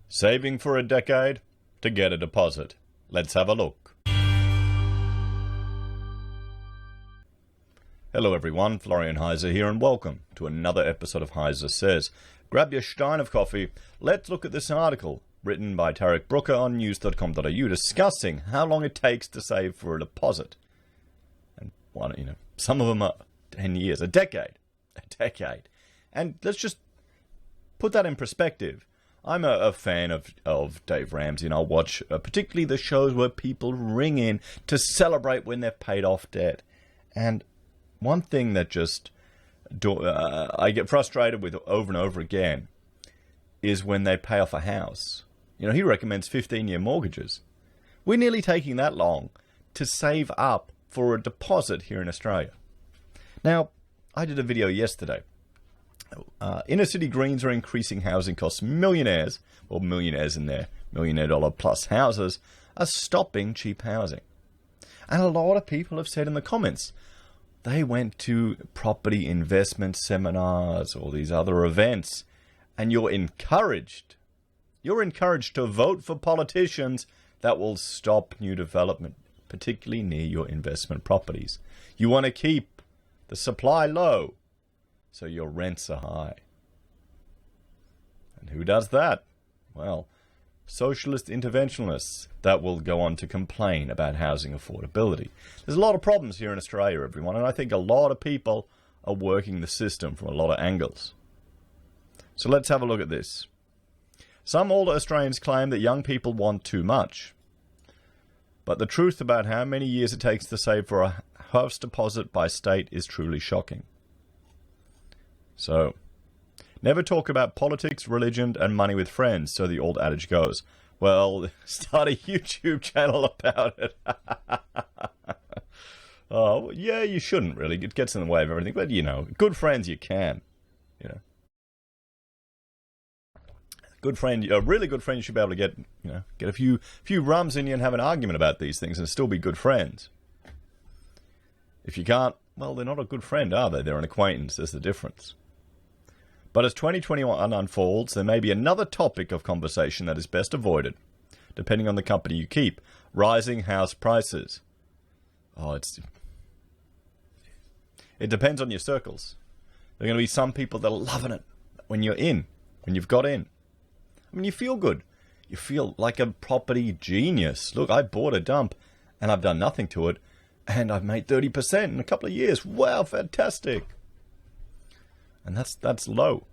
Saving for a decade to get a deposit. Let's have a look. Hello everyone, Florian.Heise here, and welcome to another episode of HeiseSays. Grab your stein of coffee. Let's look at this article written by Tarek Brooker on news.com.au discussing how long it takes to save for a deposit. And some of them are 10 years, a decade. And let's just put that in perspective. I'm a fan of Dave Ramsey, and I'll watch particularly the shows where people ring in to celebrate when they've paid off debt. And one thing that just I get frustrated with over and over again is when they pay off a house. He recommends 15-year mortgages. We're nearly taking that long to save up for a deposit here in Australia. Now, I did a video yesterday. Inner city greens are increasing housing costs. Millionaires, or millionaires in their millionaire plus houses, are stopping cheap housing. And a lot of people have said in the comments, they went to property investment seminars or these other events, and you're encouraged to vote for politicians that will stop new development, particularly near your investment properties. You want to keep the supply low, so your rents are high. And who does that? Well, socialist interventionists that will go on to complain about housing affordability. There's a lot of problems here in Australia, everyone, and I think a lot of people are working the system from a lot of angles. So let's have a look at this. Some older Australians claim that young people want too much. But the truth about how many years it takes to save for a house deposit by state is truly shocking. So, never talk about politics, religion, and money with friends, so the old adage goes. Well, start a YouTube channel about it. Oh, yeah, you shouldn't really. It gets in the way of everything. But, good friends you can. Good friend, a really good friend, you should be able to get a few rums in you and have an argument about these things and still be good friends. If you can't, well, they're not a good friend, are they? They're an acquaintance. There's the difference. But as 2021 unfolds, there may be another topic of conversation that is best avoided, depending on the company you keep. Rising house prices. It depends on your circles. There are going to be some people that are loving it when you've got in. I mean, you feel good. You feel like a property genius. Look, I bought a dump and I've done nothing to it, and I've made 30% in a couple of years. Wow, fantastic. And that's low.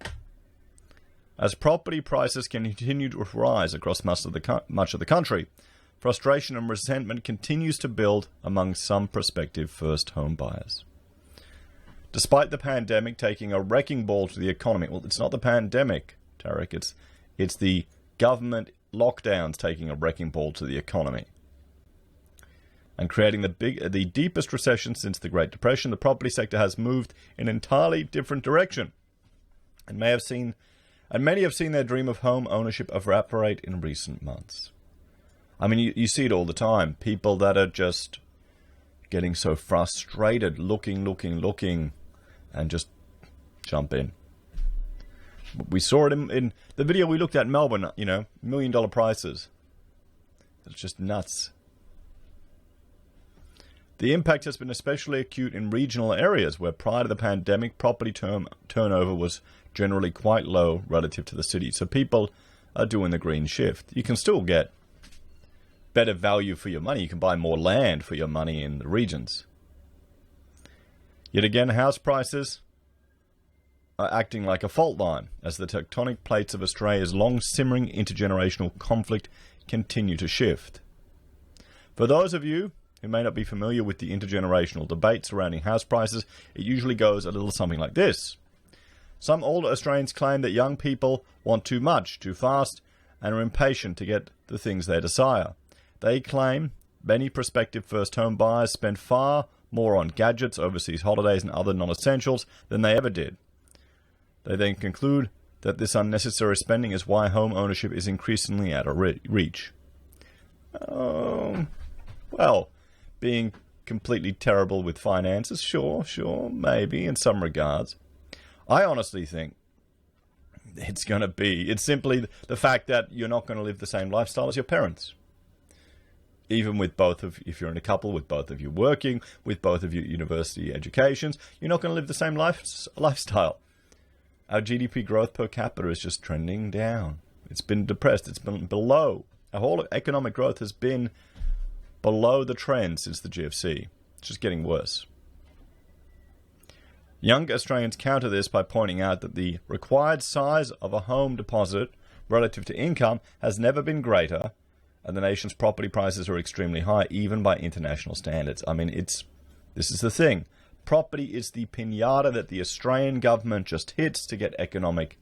As property prices continue to rise across much of the country, frustration and resentment continues to build among some prospective first home buyers. Despite the pandemic taking a wrecking ball to the economy, well, it's not the pandemic, Tarek, it's the government lockdowns taking a wrecking ball to the economy and creating the deepest recession since the Great Depression. The property sector has moved in an entirely different direction, and many have seen their dream of home ownership evaporate in recent months. I mean, you see it all the time. People that are just getting so frustrated, looking, and just jump in. We saw it in the video we looked at in Melbourne, $1 million prices. It's just nuts. The impact has been especially acute in regional areas where prior to the pandemic, property turnover was generally quite low relative to the city. So people are doing the green shift. You can still get better value for your money. You can buy more land for your money in the regions. Yet again, house prices are acting like a fault line as the tectonic plates of Australia's long-simmering intergenerational conflict continue to shift. For those of you who may not be familiar with the intergenerational debate surrounding house prices, it usually goes a little something like this. Some older Australians claim that young people want too much, too fast, and are impatient to get the things they desire. They claim many prospective first home buyers spend far more on gadgets, overseas holidays, and other non-essentials than they ever did. They then conclude that this unnecessary spending is why home ownership is increasingly out of reach. Well, being completely terrible with finances, sure, maybe in some regards. I honestly think it's going to be. It's simply the fact that you're not going to live the same lifestyle as your parents. Even with both of, if you're in a couple, with both of you working, with both of your university educations, you're not going to live the same lifestyle. Our GDP growth per capita is just trending down. It's been depressed. It's been below. Our whole economic growth has been below the trend since the GFC. It's just getting worse. Young Australians counter this by pointing out that the required size of a home deposit relative to income has never been greater, and the nation's property prices are extremely high, even by international standards. I mean, this is the thing. Property is the piñata that the Australian government just hits to get economic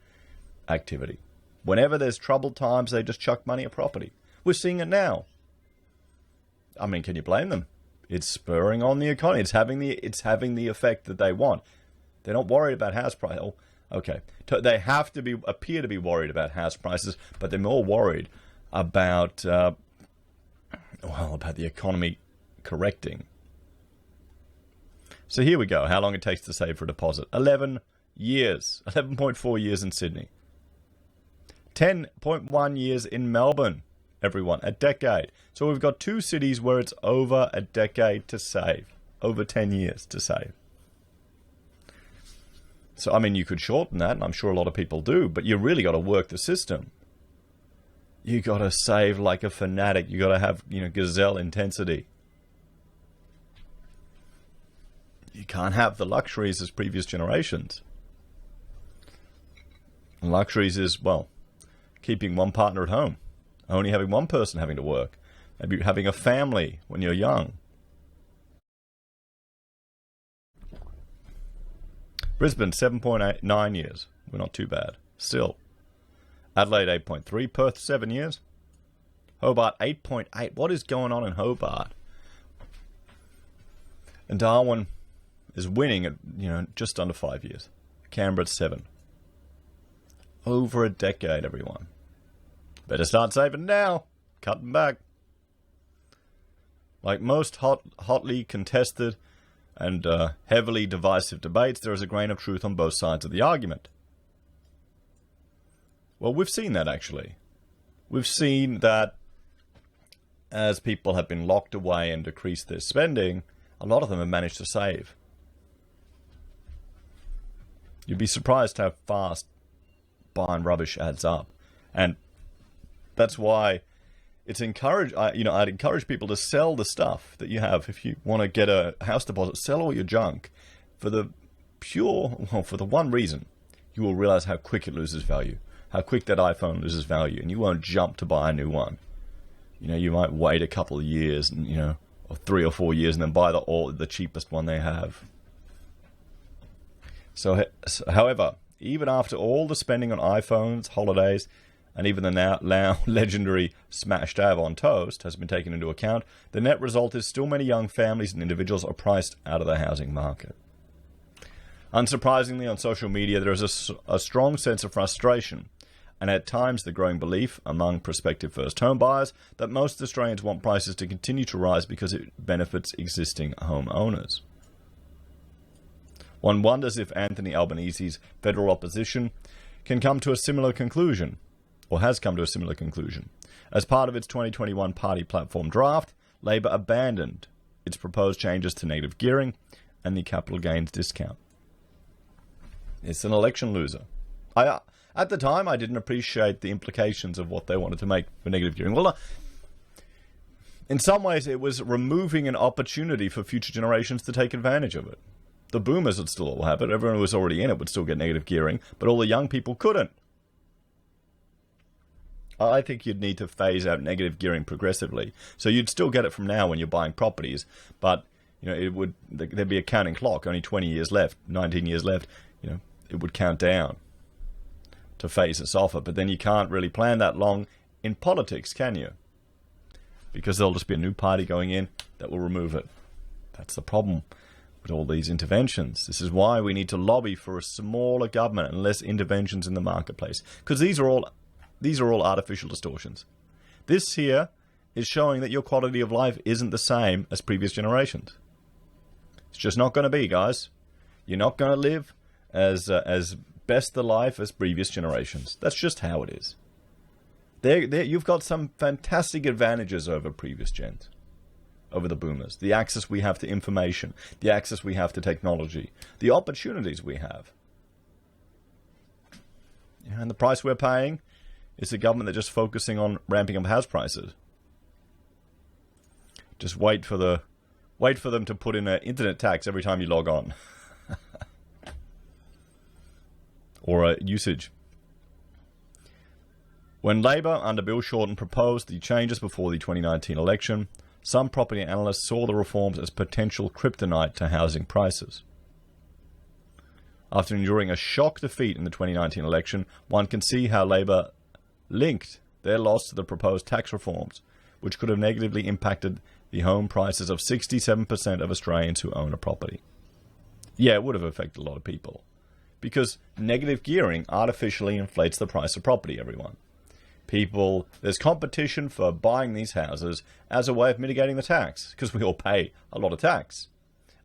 activity. Whenever there's troubled times, they just chuck money at property. We're seeing it now. I mean, can you blame them? It's spurring on the economy. It's having the effect that they want. They're not worried about house price. Oh, okay. They have to appear to be worried about house prices, but they're more worried about the economy correcting. So here we go. How long it takes to save for a deposit? 11 years. 11.4 years in Sydney. 10.1 years in Melbourne. Everyone, a decade. So we've got two cities where it's over a decade to save. Over 10 years to save. So, I mean, you could shorten that, and I'm sure a lot of people do, but you really got to work the system. You got to save like a fanatic. You got to have, gazelle intensity. You can't have the luxuries as previous generations. And luxuries is, well, keeping one partner at home. Only having one person having to work. Maybe having a family when you're young. Brisbane, 7.9 years. We're not too bad. Still. Adelaide, 8.3. Perth, 7 years. Hobart, 8.8. What is going on in Hobart? And Darwin is winning at, just under 5 years. Canberra at 7. Over a decade, everyone. Better start saving now. Cutting back. Like most hotly contested and heavily divisive debates, there is a grain of truth on both sides of the argument. Well, we've seen that, actually. We've seen that as people have been locked away and decreased their spending, a lot of them have managed to save. You'd be surprised how fast buying rubbish adds up. And that's why it's encouraged. I'd encourage people to sell the stuff that you have. If you want to get a house deposit, sell all your junk for the one reason. You will realize how quick it loses value, how quick that iPhone loses value, and you won't jump to buy a new one. You might wait a couple of years, and or 3 or 4 years, and then buy the cheapest one they have. So, however, even after all the spending on iPhones, holidays, and even the now legendary smashed Av on toast has been taken into account, the net result is still many young families and individuals are priced out of the housing market. Unsurprisingly, on social media, there is a strong sense of frustration, and at times the growing belief among prospective first home buyers that most Australians want prices to continue to rise because it benefits existing home owners. One wonders if Anthony Albanese's federal opposition can come to a similar conclusion, or has come to a similar conclusion. As part of its 2021 party platform draft, Labor abandoned its proposed changes to negative gearing and the capital gains discount. It's an election loser. At the time, I didn't appreciate the implications of what they wanted to make for negative gearing. Well, in some ways, it was removing an opportunity for future generations to take advantage of it. The boomers would still all have it. Everyone who was already in it would still get negative gearing, but all the young people couldn't. I think you'd need to phase out negative gearing progressively. So you'd still get it from now when you're buying properties, but there'd be a counting clock, only 20 years left, 19 years left, it would count down to phase this off. But then you can't really plan that long in politics, can you? Because there'll just be a new party going in that will remove it. That's the problem with all these interventions. This is why we need to lobby for a smaller government and less interventions in the marketplace. Because these are all artificial distortions. This here is showing that your quality of life isn't the same as previous generations. It's just not going to be, guys. You're not going to live as best the life as previous generations. That's just how it is. You've got some fantastic advantages over previous gens, over the boomers. The access we have to information, the access we have to technology, the opportunities we have. And the price we're paying is a government that's just focusing on ramping up house prices. Just wait for them to put in an internet tax every time you log on. Or a usage. When Labor under Bill Shorten proposed the changes before the 2019 election, some property analysts saw the reforms as potential kryptonite to housing prices. After enduring a shock defeat in the 2019 election, one can see how Labor linked their loss to the proposed tax reforms, which could have negatively impacted the home prices of 67% of Australians who own a property. Yeah, it would have affected a lot of people. Because negative gearing artificially inflates the price of property, everyone. There's competition for buying these houses as a way of mitigating the tax, because we all pay a lot of tax.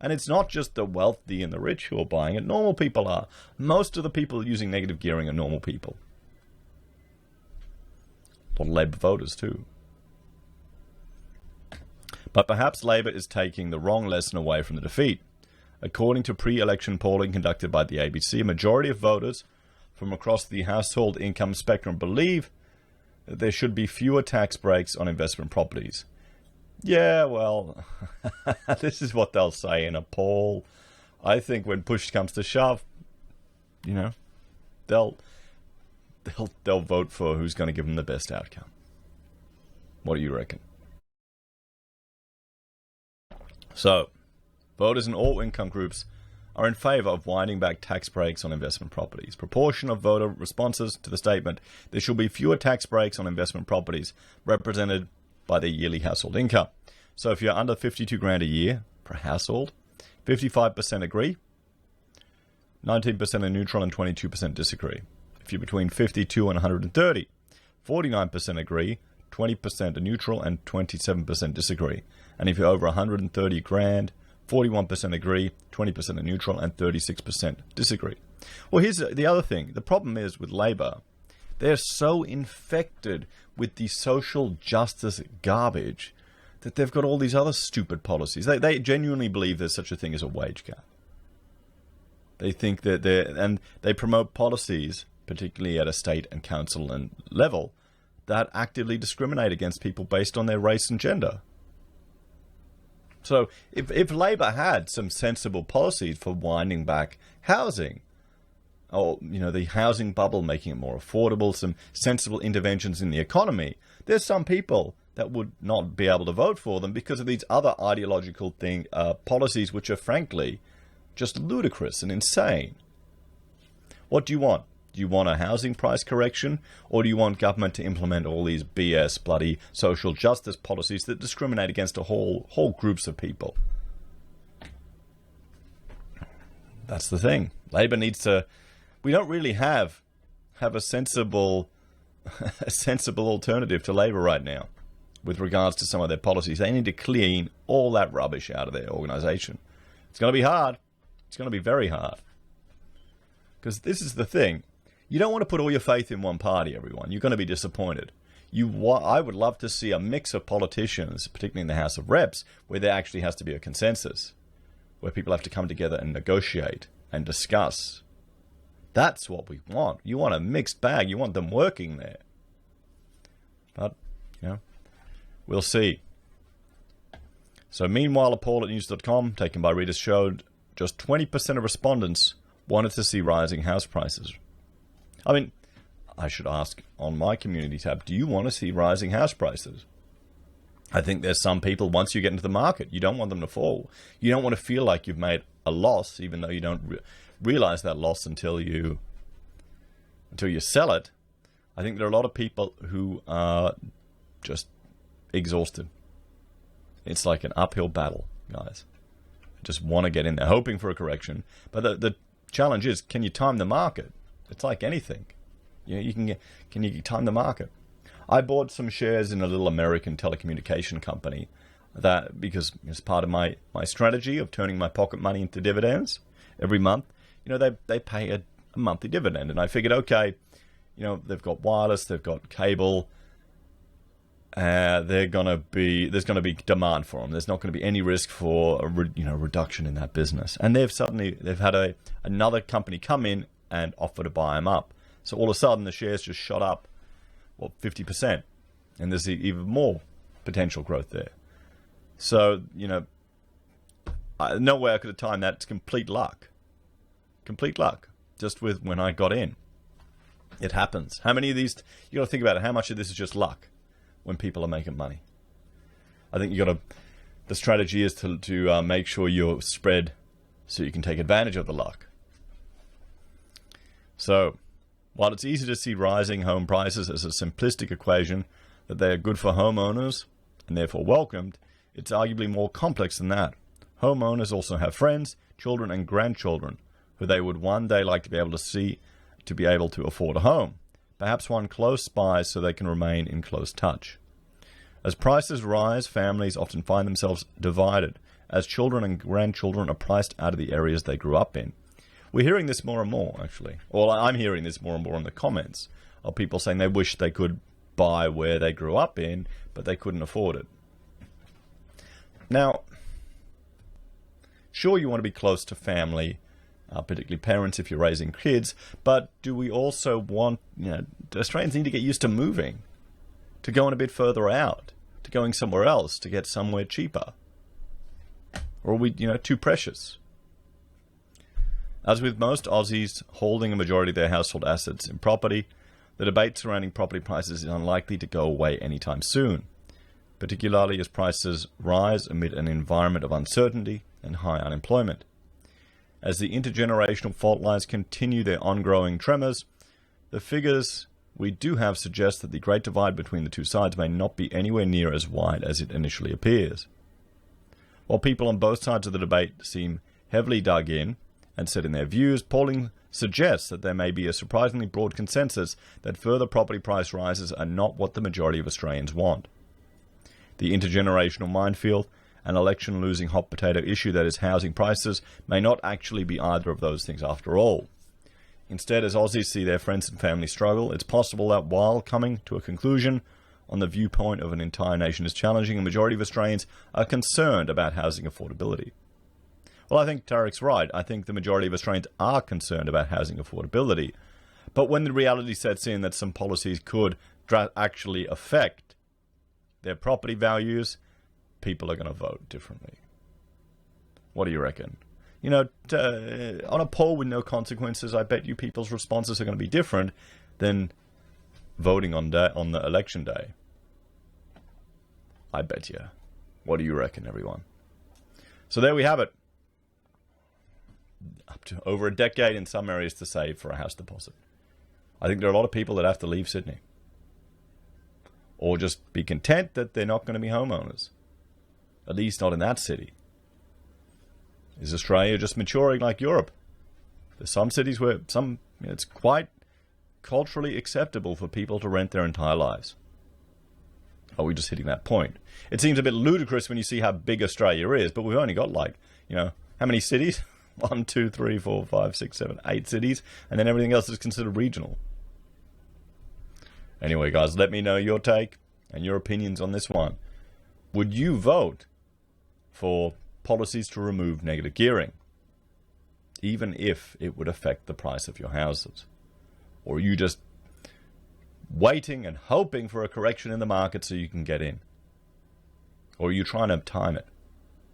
And it's not just the wealthy and the rich who are buying it, normal people are. Most of the people using negative gearing are normal people. A lot of Labor voters too. But perhaps Labor is taking the wrong lesson away from the defeat. According to pre-election polling conducted by the ABC, a majority of voters from across the household income spectrum believe that there should be fewer tax breaks on investment properties. Yeah, well, this is what they'll say in a poll. I think when push comes to shove, they'll vote for who's going to give them the best outcome. What do you reckon? So, voters in all income groups are in favour of winding back tax breaks on investment properties. Proportion of voter responses to the statement, there should be fewer tax breaks on investment properties, represented by their yearly household income. So if you're under 52 grand a year per household, 55% agree, 19% are neutral, and 22% disagree. If you're between 52 and 130, 49% agree, 20% are neutral, and 27% disagree. And if you're over 130 grand, 41% agree, 20% are neutral, and 36% disagree. Well, here's the other thing. The problem is with Labor, they're so infected with the social justice garbage that they've got all these other stupid policies. They genuinely believe there's such a thing as a wage gap. They think that and they promote policies, particularly at a state and council and level, that actively discriminate against people based on their race and gender. So if Labor had some sensible policies for winding back housing, or the housing bubble, making it more affordable, some sensible interventions in the economy, there's some people that would not be able to vote for them because of these other ideological policies which are frankly just ludicrous and insane. What do you want? Do you want a housing price correction, or do you want government to implement all these BS bloody social justice policies that discriminate against a whole groups of people? That's the thing. Labor needs to. We don't really have a sensible alternative to Labor right now with regards to some of their policies. They need to clean all that rubbish out of their organisation. It's going to be hard. It's going to be very hard. Because this is the thing. You don't want to put all your faith in one party, everyone. You're going to be disappointed. I would love to see a mix of politicians, particularly in the House of Reps, where there actually has to be a consensus, where people have to come together and negotiate and discuss. That's what we want. You want a mixed bag. You want them working there. But, we'll see. So meanwhile, a poll at news.com taken by readers showed just 20% of respondents wanted to see rising house prices. I mean, I should ask on my community tab, do you want to see rising house prices? I think there's some people, once you get into the market, you don't want them to fall. You don't want to feel like you've made a loss, even though you don't realize that loss until you sell it. I think there are a lot of people who are just exhausted. It's like an uphill battle, guys. Just want to get in there, hoping for a correction. But the challenge is, can you time the market? It's like anything. Can you time the market? I bought some shares in a little American telecommunication company because it's part of my strategy of turning my pocket money into dividends every month. They pay a a monthly dividend. And I figured, okay, you know, they've got wireless, they've got cable, there's going to be demand for them. There's not going to be any risk for a reduction in that business. And they've had another company come in and offer to buy them up. So all of a sudden the shares just shot up, 50%, and there's even more potential growth there. So, you know, no way I could have timed that. It's complete luck. Complete luck. Just with when I got in. It happens. How many of these, you got to think about it, how much of this is just luck when people are making money? I think the strategy is to make sure you're spread so you can take advantage of the luck. So, while it's easy to see rising home prices as a simplistic equation that they are good for homeowners and therefore welcomed, it's arguably more complex than that. Homeowners also have friends, children, and grandchildren who they would one day like to be able to see to be able to afford a home, perhaps one close by so they can remain in close touch. As prices rise, families often find themselves divided as children and grandchildren are priced out of the areas they grew up in. We're hearing this more and more, actually. Well, I'm hearing this more and more in the comments of people saying they wish they could buy where they grew up in, but they couldn't afford it. Now, sure, you want to be close to family, particularly parents if you're raising kids, but do we also want, Australians need to get used to moving, to going a bit further out, to going somewhere else, to get somewhere cheaper? Or are we, too precious? As with most Aussies holding a majority of their household assets in property, the debate surrounding property prices is unlikely to go away anytime soon, particularly as prices rise amid an environment of uncertainty and high unemployment. As the intergenerational fault lines continue their ongoing tremors, the figures we do have suggest that the great divide between the two sides may not be anywhere near as wide as it initially appears. While people on both sides of the debate seem heavily dug in and set in their views, polling suggests that there may be a surprisingly broad consensus that further property price rises are not what the majority of Australians want. The intergenerational minefield, an election-losing hot potato issue that is housing prices, may not actually be either of those things after all. Instead, as Aussies see their friends and family struggle, it's possible that while coming to a conclusion on the viewpoint of an entire nation is challenging, a majority of Australians are concerned about housing affordability. Well, I think Tarek's right. I think the majority of Australians are concerned about housing affordability. But when the reality sets in that some policies could actually affect their property values, people are going to vote differently. What do you reckon? On a poll with no consequences, I bet you people's responses are going to be different than voting on the election day. I bet you. What do you reckon, everyone? So there we have it. Up to over a decade in some areas to save for a house deposit. I think there are a lot of people that have to leave Sydney. Or just be content that they're not going to be homeowners. At least not in that city. Is Australia just maturing like Europe? There's some cities where it's quite culturally acceptable for people to rent their entire lives. Are we just hitting that point? It seems a bit ludicrous when you see how big Australia is, but we've only got how many cities? 1, 2, 3, 4, 5, 6, 7, 8 cities, and then everything else is considered regional. Anyway, guys, let me know your take and your opinions on this one. Would you vote for policies to remove negative gearing, even if it would affect the price of your houses? Or are you just waiting and hoping for a correction in the market so you can get in? Or are you trying to time it?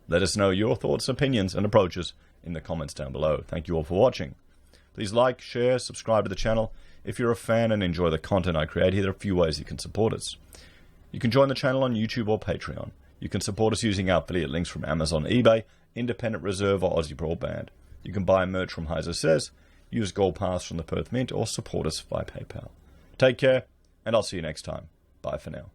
Let us know your thoughts, opinions, and approaches in the comments down below. Thank you all for watching. Please like, share, subscribe to the channel. If you're a fan and enjoy the content I create here, there are a few ways you can support us. You can join the channel on YouTube or Patreon. You can support us using our affiliate links from Amazon, eBay, Independent Reserve, or AussieBroadband. You can buy merch from HeiseSays, use Gold Pass from the Perth Mint, or support us via PayPal. Take care, and I'll see you next time. Bye for now.